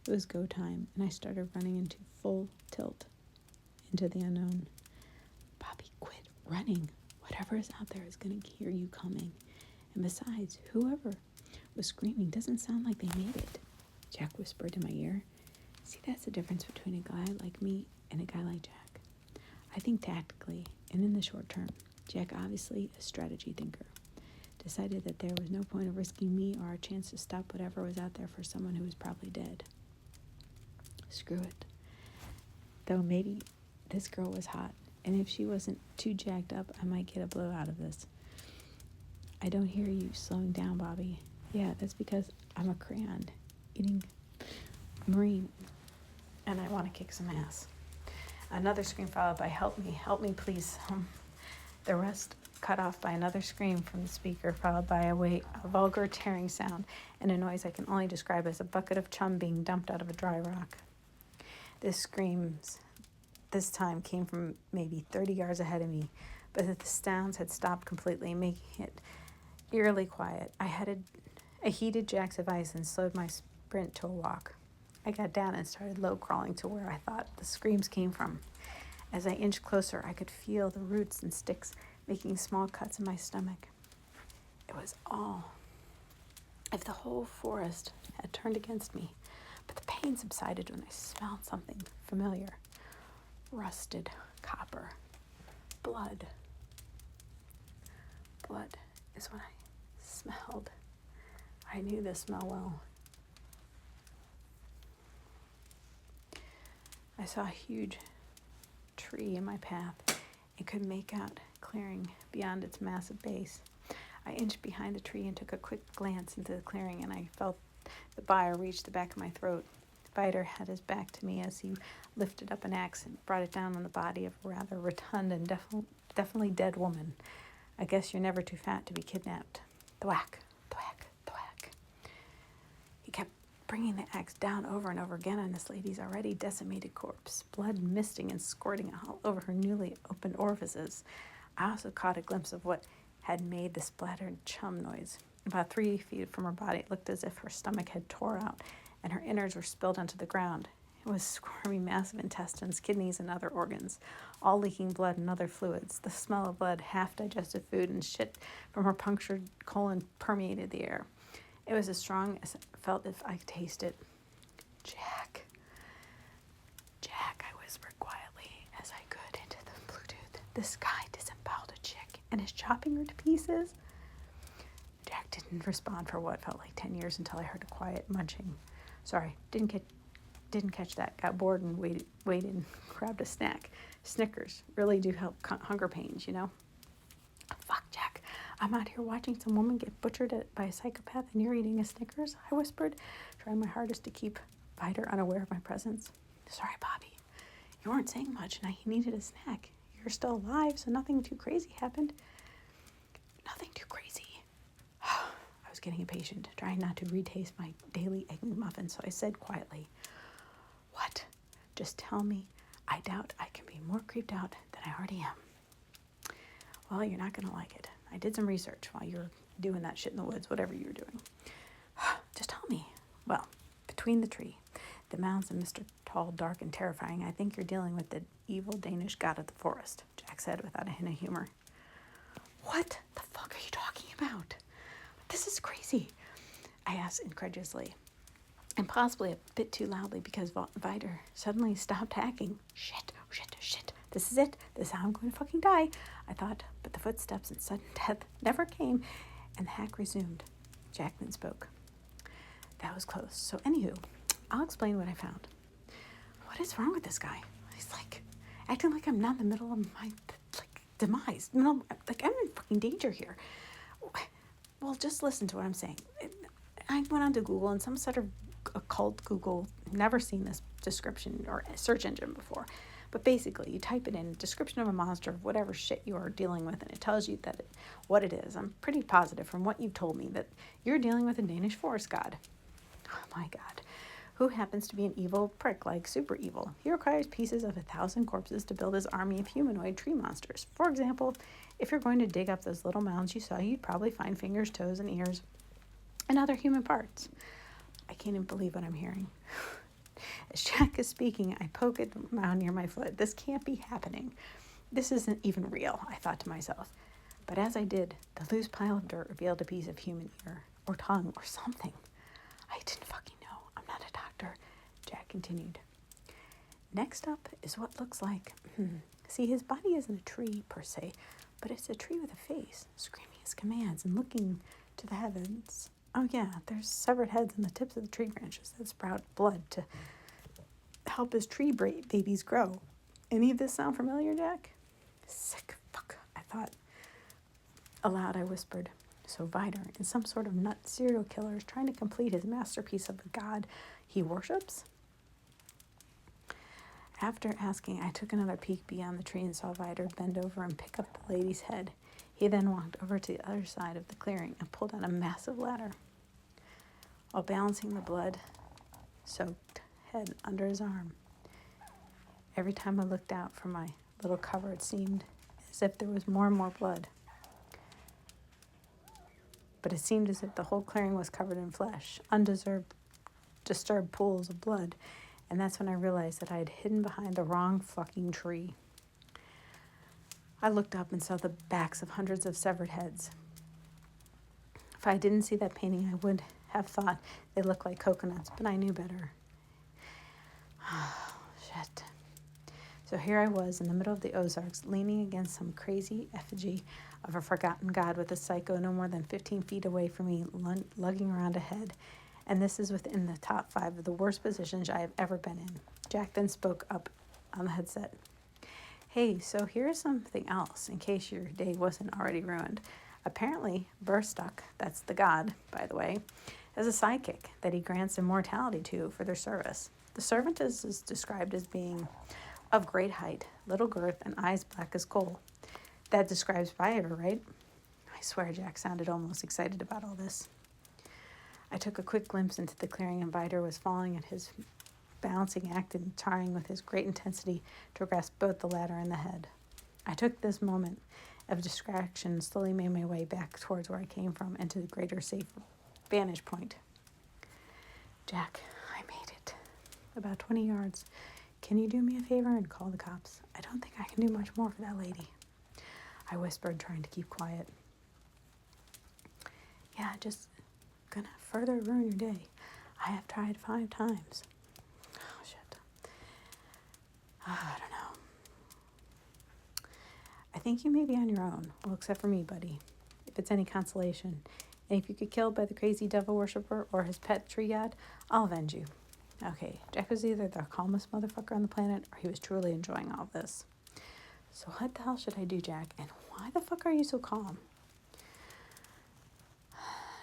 It was go time, and I started running into full tilt into the unknown. Bobby, quit running. Whatever is out there is going to hear you coming. And besides, whoever was screaming doesn't sound like they made it. Jack whispered in my ear. See, that's the difference between a guy like me and a guy like Jack. I think tactically, and in the short term. Jack, obviously a strategy thinker, decided that there was no point of risking me or our chance to stop whatever was out there for someone who was probably dead. Screw it. Though maybe this girl was hot, and if she wasn't too jacked up, I might get a blow out of this. I don't hear you slowing down, Bobby. Yeah, that's because I'm a crayon eating Marine, and I want to kick some ass. Another scream followed by help me, please. The rest cut off by another scream from the speaker, followed by a vulgar tearing sound and a noise I can only describe as a bucket of chum being dumped out of a dry rock. This screams this time came from maybe 30 yards ahead of me, but the sounds had stopped completely, making it eerily quiet. I heeded Jack's advice and slowed my sprint to a walk. I got down and started low crawling to where I thought the screams came from. As I inched closer, I could feel the roots and sticks making small cuts in my stomach. It was all if the whole forest had turned against me, but the pain subsided when I smelled something familiar. Rusted copper. Blood. Blood is what I smelled. I knew the smell well. I saw a huge tree in my path and could make out clearing beyond its massive base. I inched behind the tree and took a quick glance into the clearing, and I felt the buyer reach the back of my throat. The biter had his back to me as he lifted up an axe and brought it down on the body of a rather rotund and definitely dead woman. I guess you're never too fat to be kidnapped. Thwack, thwack, thwack. He kept bringing the axe down over and over again on this lady's already decimated corpse, blood misting and squirting all over her newly opened orifices. I also caught a glimpse of what had made the splattered chum noise. About 3 feet from her body, it looked as if her stomach had tore out and her innards were spilled onto the ground. It was squirmy mass of intestines, kidneys, and other organs, all leaking blood and other fluids. The smell of blood, half-digested food, and shit from her punctured colon permeated the air. It was as strong as it felt if I could taste it. Jack, I whispered quietly as I could into the Bluetooth. This guy disemboweled a chick and is chopping her to pieces. Jack didn't respond for what felt like 10 years until I heard a quiet munching. Sorry, didn't catch that. Got bored and waited and grabbed a snack. Snickers really do help hunger pains, you know? Fuck, Jack. I'm out here watching some woman get butchered by a psychopath and you're eating a Snickers, I whispered, trying my hardest to keep Vider unaware of my presence. Sorry, Bobby. You weren't saying much and I needed a snack. You're still alive, so nothing too crazy happened. Nothing too crazy. I was getting impatient, trying not to retaste my daily egg McMuffin, so I said quietly, What? Just tell me. I doubt I can be more creeped out than I already am. Well, you're not going to like it. I did some research while you were doing that shit in the woods, whatever you were doing. Just tell me. Well, between the tree, the mounds, and Mr. Tall, Dark, and Terrifying, I think you're dealing with the evil Danish god of the forest, Jack said without a hint of humor. What the fuck are you talking about? This is crazy, I asked incredulously, and possibly a bit too loudly because Vider suddenly stopped hacking. Shit. This is it. This is how I'm going to fucking die, I thought, but the footsteps and sudden death never came, and the hack resumed. Jack then spoke. That was close. So anywho, I'll explain what I found. What is wrong with this guy? He's like acting like I'm not in the middle of my demise. No, like I'm in fucking danger here. Well, just listen to what I'm saying. I went onto Google and some sort of occult Google, never seen this description or search engine before. But basically, you type it in, description of a monster of whatever shit you are dealing with, and it tells you what it is. I'm pretty positive from what you've told me that you're dealing with a Danish forest god. Oh my God. Who happens to be an evil prick, like super evil. He requires pieces of 1,000 corpses to build his army of humanoid tree monsters. For example, if you're going to dig up those little mounds you saw, you'd probably find fingers, toes, and ears, and other human parts. I can't even believe what I'm hearing. As Jack is speaking, I poke at the mound near my foot. This can't be happening. This isn't even real, I thought to myself. But as I did, the loose pile of dirt revealed a piece of human ear, or tongue, or something. I didn't fucking know. I'm not a doctor, Jack continued. Next up is what looks like... See, his body isn't a tree, per se, but it's a tree with a face, screaming his commands and looking to the heavens. Oh yeah, there's severed heads on the tips of the tree branches that sprout blood to help his tree babies grow. Any of this sound familiar, Jack? Sick fuck, I thought. Aloud, I whispered. So Vider, in some sort of nut serial killer, is trying to complete his masterpiece of the god he worships? After asking, I took another peek beyond the tree and saw Vider bend over and pick up the lady's head. He then walked over to the other side of the clearing and pulled out a massive ladder, while balancing the blood-soaked head under his arm. Every time I looked out from my little cover, it seemed as if there was more and more blood. But it seemed as if the whole clearing was covered in flesh, disturbed pools of blood, and that's when I realized that I had hidden behind the wrong fucking tree. I looked up and saw the backs of hundreds of severed heads. If I didn't see that painting, I would have thought they looked like coconuts, but I knew better. Oh, shit. So here I was in the middle of the Ozarks, leaning against some crazy effigy of a forgotten god with a psycho no more than 15 feet away from me, lugging around a head. And this is within the top 5 of the worst positions I have ever been in. Jack then spoke up on the headset. Hey, so here's something else, in case your day wasn't already ruined. Apparently, Burstock, that's the god, by the way, has a sidekick that he grants immortality to for their service. The servant is described as being of great height, little girth, and eyes black as coal. That describes Vider, right? I swear Jack sounded almost excited about all this. I took a quick glimpse into the clearing, and Vider was falling at his balancing act and trying with his great intensity to grasp both the ladder and the head. I took this moment of distraction, slowly made my way back towards where I came from and to the greater safe vantage point. Jack, I made it. About 20 yards. Can you do me a favor and call the cops? I don't think I can do much more for that lady. I whispered, trying to keep quiet. Yeah, just gonna further ruin your day. I have tried 5 times. Oh, shit. I don't know. I think you may be on your own. Well, except for me, buddy. If it's any consolation. And if you get killed by the crazy devil worshiper or his pet tree god, I'll avenge you. Okay, Jack was either the calmest motherfucker on the planet or he was truly enjoying all this. So what the hell should I do, Jack? And why the fuck are you so calm?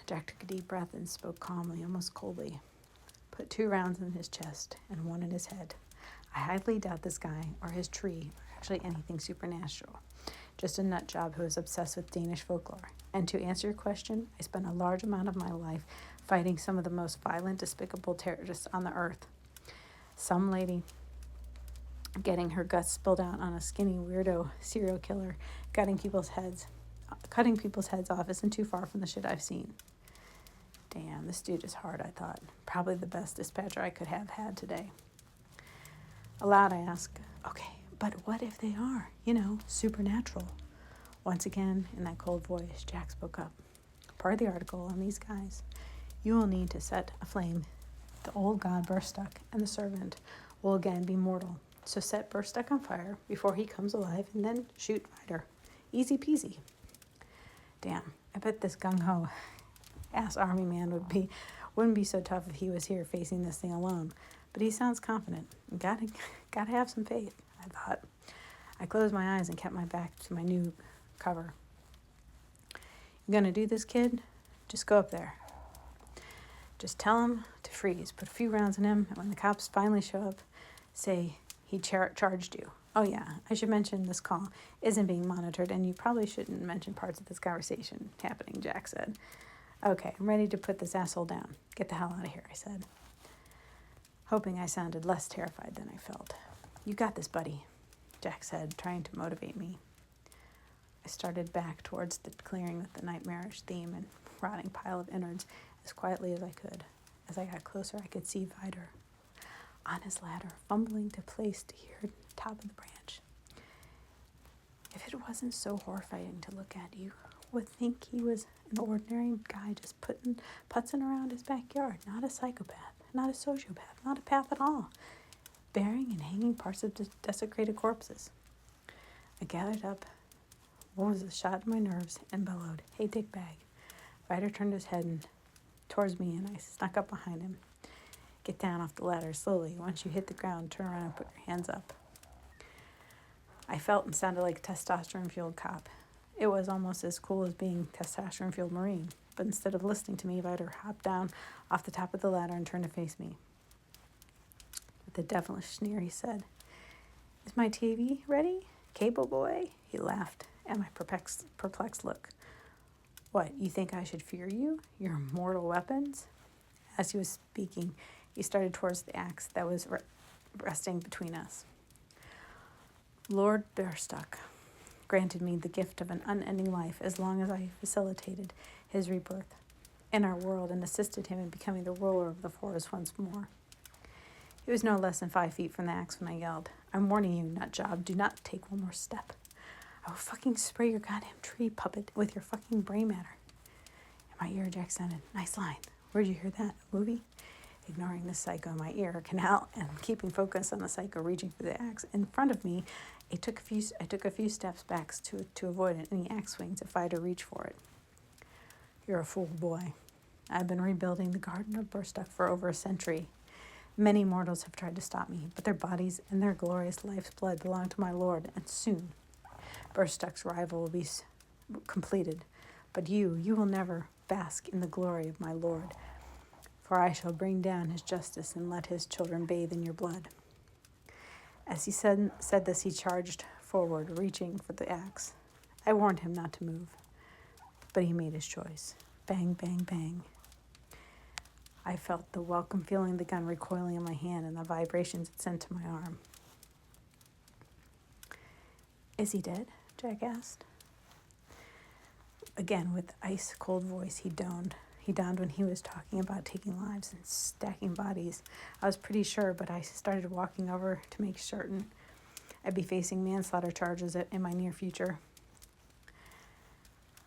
Jack took a deep breath and spoke calmly, almost coldly. Put 2 rounds in his chest and 1 in his head. I highly doubt this guy or his tree or actually anything supernatural. Just a nut job who is obsessed with Danish folklore. And to answer your question, I spent a large amount of my life fighting some of the most violent, despicable terrorists on the earth. Some lady getting her guts spilled out on a skinny weirdo serial killer, cutting people's heads off isn't too far from the shit I've seen. Damn, this dude is hard, I thought. Probably the best dispatcher I could have had today. Aloud, I asked, okay, but what if they are, supernatural? Once again, in that cold voice, Jack spoke up. Per the article on these guys, you will need to set aflame the old god Burstuck, and the servant will again be mortal. So set Burstuck on fire before he comes alive, and then shoot Ryder. Easy peasy. Damn, I bet this gung-ho ass army man wouldn't be so tough if he was here facing this thing alone. But he sounds confident. Gotta have some faith, I thought. I closed my eyes and kept my back to my new cover. You gonna do this, kid? Just go up there. Just tell him to freeze. Put a few rounds in him, and when the cops finally show up, say he charged you. Oh yeah, I should mention this call isn't being monitored, and you probably shouldn't mention parts of this conversation happening, Jack said. Okay, I'm ready to put this asshole down. Get the hell out of here, I said, hoping I sounded less terrified than I felt. You got this, buddy, Jack said, trying to motivate me. I started back towards the clearing with the nightmarish theme and rotting pile of innards as quietly as I could. As I got closer, I could see Vidor on his ladder, fumbling to place to hear the top of the branch. If it wasn't so horrifying to look at, you would think he was an ordinary guy just putzing around his backyard, not a psychopath, not a sociopath, not a path at all, burying and hanging parts of desecrated corpses. I gathered up what was a shot in my nerves and bellowed, "Hey, dickbag." Ryder turned his head towards me, and I snuck up behind him. Get down off the ladder slowly. Once you hit the ground, turn around and put your hands up. I felt and sounded like a testosterone-fueled cop. It was almost as cool as being a testosterone-fueled Marine. But instead of listening to me, Ryder hopped down off the top of the ladder and turned to face me. With a devilish sneer, he said, "Is my TV ready, cable boy?" He laughed at my perplexed look. "What, you think I should fear you? Your mortal weapons?" As he was speaking, he started towards the axe that was resting between us. Lord Burstuck granted me the gift of an unending life as long as I facilitated his rebirth in our world and assisted him in becoming the ruler of the forest once more. He was no less than 5 feet from the axe when I yelled, "I'm warning you, nutjob, do not take one more step. I will fucking spray your goddamn tree puppet with your fucking brain matter." In my ear, Jack sounded, "Nice line. Where'd you hear that? A movie?" Ignoring the psycho in my ear canal and keeping focus on the psycho reaching for the axe in front of me, I took a few steps back to avoid any axe swings if I had to reach for it. "You're a fool, boy. I've been rebuilding the Garden of Burstuck for over a century. Many mortals have tried to stop me, but their bodies and their glorious life's blood belong to my lord, and soon Burstuck's rival will be completed. But you will never bask in the glory of my lord, for I shall bring down his justice and let his children bathe in your blood." As he said this, he charged forward, reaching for the axe. I warned him not to move, but he made his choice. Bang, bang, bang. I felt the welcome feeling of the gun recoiling in my hand and the vibrations it sent to my arm. "Is he dead?" Jack asked. Again, with ice-cold voice, he donned when he was talking about taking lives and stacking bodies. I was pretty sure, but I started walking over to make certain I'd be facing manslaughter charges in my near future.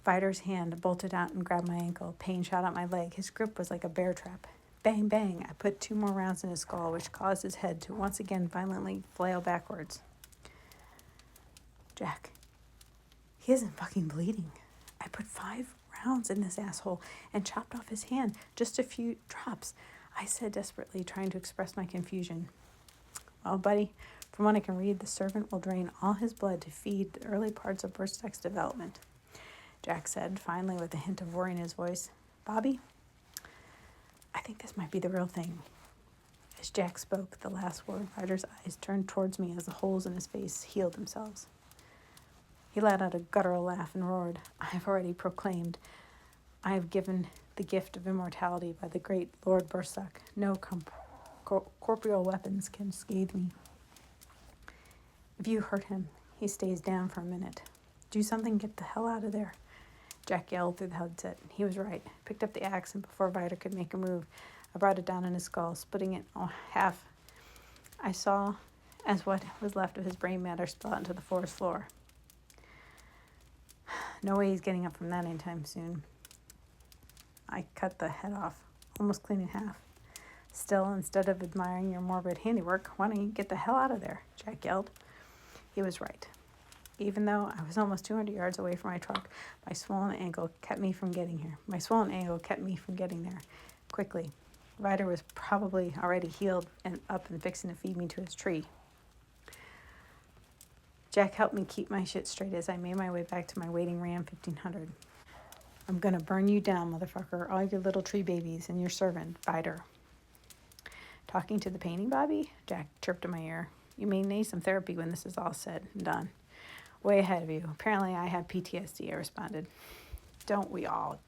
Vider's hand bolted out and grabbed my ankle. Pain shot out my leg. His grip was like a bear trap. Bang, bang. I put 2 more rounds in his skull, which caused his head to once again violently flail backwards. Jack, he isn't fucking bleeding. I put 5 rounds in this asshole and chopped off his hand. Just a few drops, I said desperately, trying to express my confusion. Well, buddy, from what I can read, the servant will drain all his blood to feed the early parts of Berserk's development, Jack said, finally, with a hint of worry in his voice. Bobby, I think this might be the real thing. As Jack spoke the last word, Ryder's eyes turned towards me as the holes in his face healed themselves. He let out a guttural laugh and roared. I have already proclaimed. I have given the gift of immortality by the great Lord Berserk. No corporeal weapons can scathe me. If you hurt him, he stays down for a minute. Do something, get the hell out of there. Jack yelled through the headset. He was right. I picked up the axe, and before Vider could make a move, I brought it down on his skull, splitting it in half. I saw as what was left of his brain matter spill out into the forest floor. No way he's getting up from that anytime soon. I cut the head off, almost clean in half. Still, instead of admiring your morbid handiwork, why don't you get the hell out of there? Jack yelled. He was right. Even though I was almost 200 yards away from my truck, my swollen ankle kept me from getting here. Quickly. Ryder was probably already healed and up and fixing to feed me to his tree. Jack helped me keep my shit straight as I made my way back to my waiting Ram 1500. I'm gonna burn you down, motherfucker, all your little tree babies and your servant, Ryder. Talking to the painting, Bobby? Jack chirped in my ear. You may need some therapy when this is all said and done. Way ahead of you. Apparently I have PTSD, I responded. Don't we all?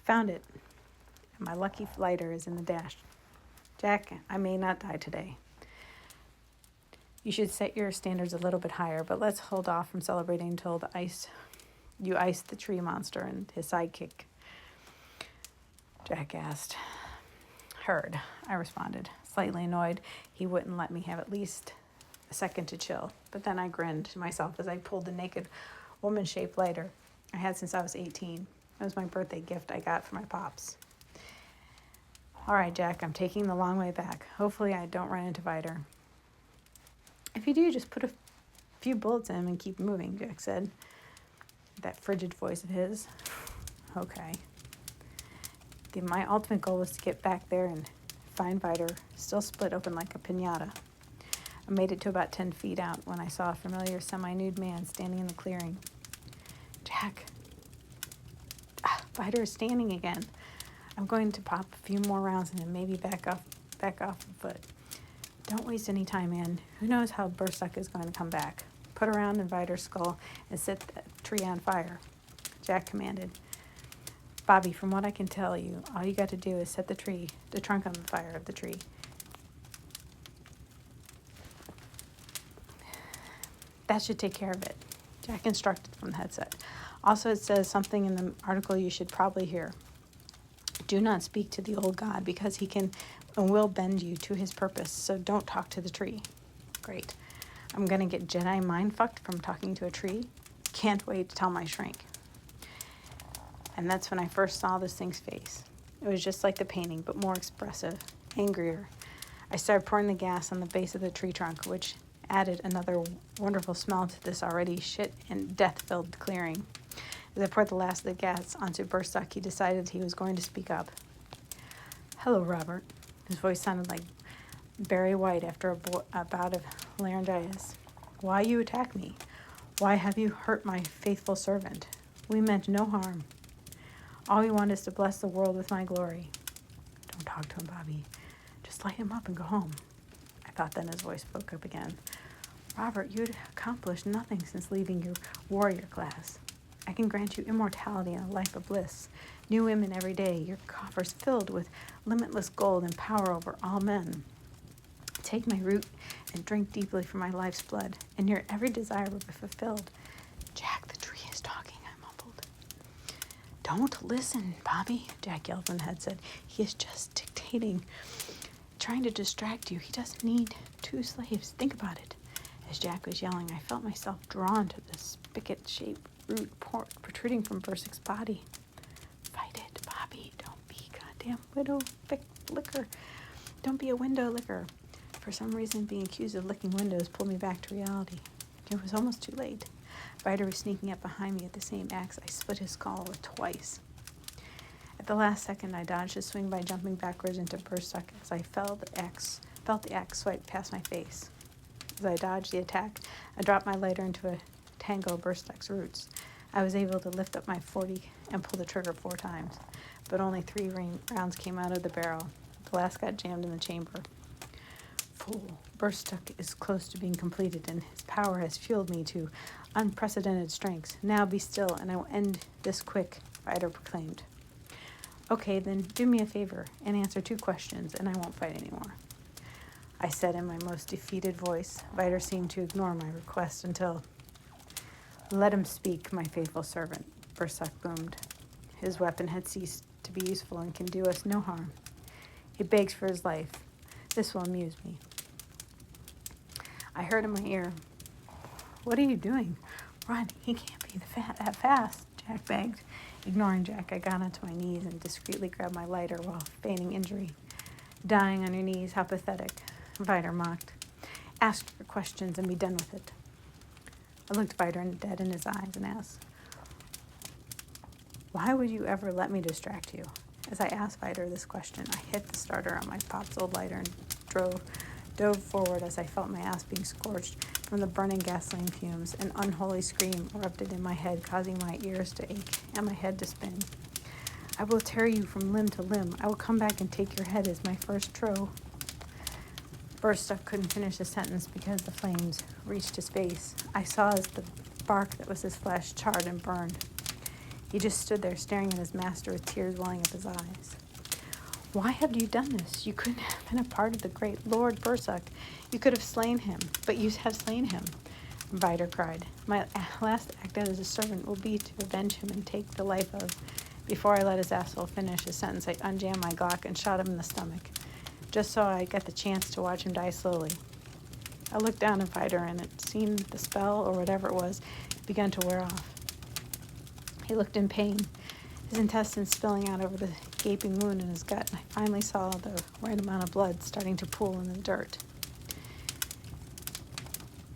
Found it. And my lucky lighter is in the dash. Jack, I may not die today. You should set your standards a little bit higher, but let's hold off from celebrating until you ice the tree monster and his sidekick. Jack asked. Heard, I responded, slightly annoyed he wouldn't let me have at least a second to chill. But then I grinned to myself as I pulled the naked woman-shaped lighter I had since I was 18. It was my birthday gift I got for my pops. All right, Jack, I'm taking the long way back. Hopefully I don't run into Vider. If you do, just put a few bullets in him and keep moving, Jack said. That frigid voice of his. Okay. My ultimate goal was to get back there and find Vider, still split open like a piñata. I made it to about 10 feet out when I saw a familiar semi-nude man standing in the clearing. Jack. Vider is standing again. I'm going to pop a few more rounds and then maybe back off a foot. Don't waste any time, man. Who knows how Berserk is going to come back. Put around in Vider's skull and set the tree on fire, Jack commanded. Bobby, from what I can tell you, all you got to do is set the trunk on the fire of the tree. That should take care of it, Jack instructed from the headset. Also, it says something in the article you should probably hear. Do not speak to the old god because he can and will bend you to his purpose, so don't talk to the tree. Great. I'm going to get Jedi mind-fucked from talking to a tree? Can't wait to tell my shrink. And that's when I first saw this thing's face. It was just like the painting, but more expressive, angrier. I started pouring the gas on the base of the tree trunk, which added another wonderful smell to this already shit and death-filled clearing. As I poured the last of the gas onto Berserk, he decided he was going to speak up. Hello, Robert. His voice sounded like Barry White after a bout of laryngitis. Why you attack me? Why have you hurt my faithful servant? We meant no harm. All we want is to bless the world with my glory. Don't talk to him, Bobby. Just light him up and go home. I thought then his voice spoke up again. Robert, you'd accomplished nothing since leaving your warrior class. I can grant you immortality and a life of bliss. New women every day, your coffers filled with limitless gold and power over all men. Take my root and drink deeply from my life's blood, and your every desire will be fulfilled. Jack, the tree is talking, I mumbled. Don't listen, Bobby, Jack yelled when the head said. He is just dictating, trying to distract you. He doesn't need 2 slaves. Think about it. As Jack was yelling, I felt myself drawn to the spigot-shaped root protruding from Bursick's body. Fight it, Bobby. Don't be goddamn widow licker. Don't be a window licker. For some reason, being accused of licking windows pulled me back to reality. It was almost too late. Vider was sneaking up behind me at the same axe. I split his skull twice. At the last second, I dodged his swing by jumping backwards into Bursuck as I felt the axe swipe past my face. As I dodged the attack, I dropped my lighter into a tangle of Bursuck's roots. I was able to lift up my .40 and pull the trigger 4 times, but only 3 rounds came out of the barrel. The last got jammed in the chamber. Fool. Bursuck is close to being completed, and his power has fueled me to unprecedented strengths. Now be still, and I will end this quick, Vider proclaimed. Okay, then do me a favor and answer 2 questions, and I won't fight anymore, I said in my most defeated voice. Vider seemed to ignore my request until... Let him speak, my faithful servant, Bursuck boomed. His weapon had ceased to be useful and can do us no harm. He begs for his life. This will amuse me. I heard in my ear, What are you doing? Run, he can't be that fast, Jack begged. Ignoring Jack, I got onto my knees and discreetly grabbed my lighter while feigning injury. Dying on your knees, how pathetic, Vider mocked. Ask your questions and be done with it. I looked Vider dead in his eyes and asked, Why would you ever let me distract you? As I asked Vider this question, I hit the starter on my Pop's old lighter and dove forward as I felt my ass being scorched from the burning gasoline fumes. An unholy scream erupted in my head, causing my ears to ache and my head to spin. I will tear you from limb to limb. I will come back and take your head as my first tro. Bursuck couldn't finish the sentence because the flames reached his face. I saw as the bark that was his flesh charred and burned. He just stood there staring at his master with tears welling up his eyes. Why have you done this? You couldn't have been a part of the great Lord Bursuck. You could have slain him, but you have slain him, Vider cried. My last act as a servant will be to avenge him and take the life of... Before I let his asshole finish his sentence, I unjammed my Glock and shot him in the stomach, just so I got the chance to watch him die slowly. I looked down at Vider, and it seemed the spell, or whatever it was, had begun to wear off. He looked in pain, his intestines spilling out over the gaping wound in his gut, and I finally saw the right amount of blood starting to pool in the dirt.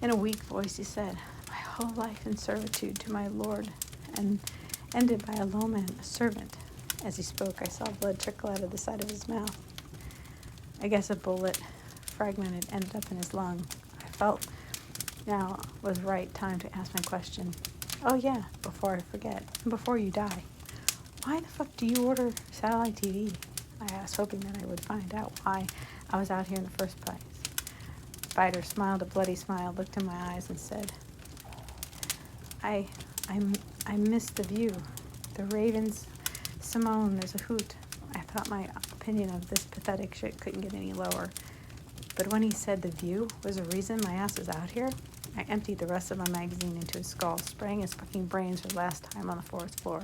In a weak voice, he said, My whole life in servitude to my lord, and ended by a low man, a servant. As he spoke, I saw blood trickle out of the side of his mouth. I guess a bullet fragment had ended up in his lung. I felt now was right time to ask my question. Oh yeah, before I forget, and before you die. Why the fuck do you order satellite TV? I asked, hoping that I would find out why I was out here in the first place. Vider smiled a bloody smile, looked in my eyes, and said, I missed the view. The ravens, Simone, there's a hoot. I thought my opinion of this pathetic shit couldn't get any lower. But when he said the view was a reason my ass was out here, I emptied the rest of my magazine into his skull, spraying his fucking brains for the last time on the 4th floor.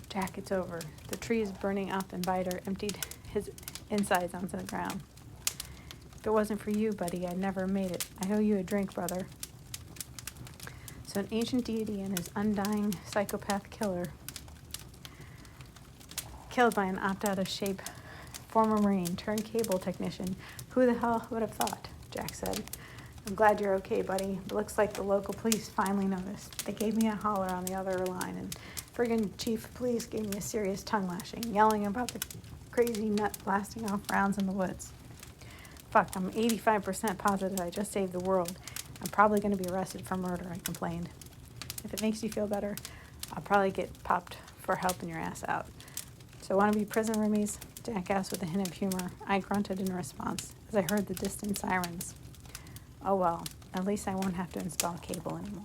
Jack, it's over. The tree is burning up, and Vider emptied his insides onto the ground. If it wasn't for you, buddy, I'd never made it. I owe you a drink, brother. So an ancient deity and his undying psychopath killer, killed by an opt-out-of-shape former Marine turned cable technician. Who the hell would have thought? Jack said. I'm glad you're okay, buddy. It looks like the local police finally noticed. They gave me a holler on the other line, and friggin' chief of police gave me a serious tongue lashing, yelling about the crazy nut blasting off rounds in the woods. Fuck, I'm 85% positive I just saved the world. I'm probably going to be arrested for murder, I complained. If it makes you feel better, I'll probably get popped for helping your ass out. So want to be prison roomies? Jack asked with a hint of humor. I grunted in response as I heard the distant sirens. Oh well, at least I won't have to install cable anymore.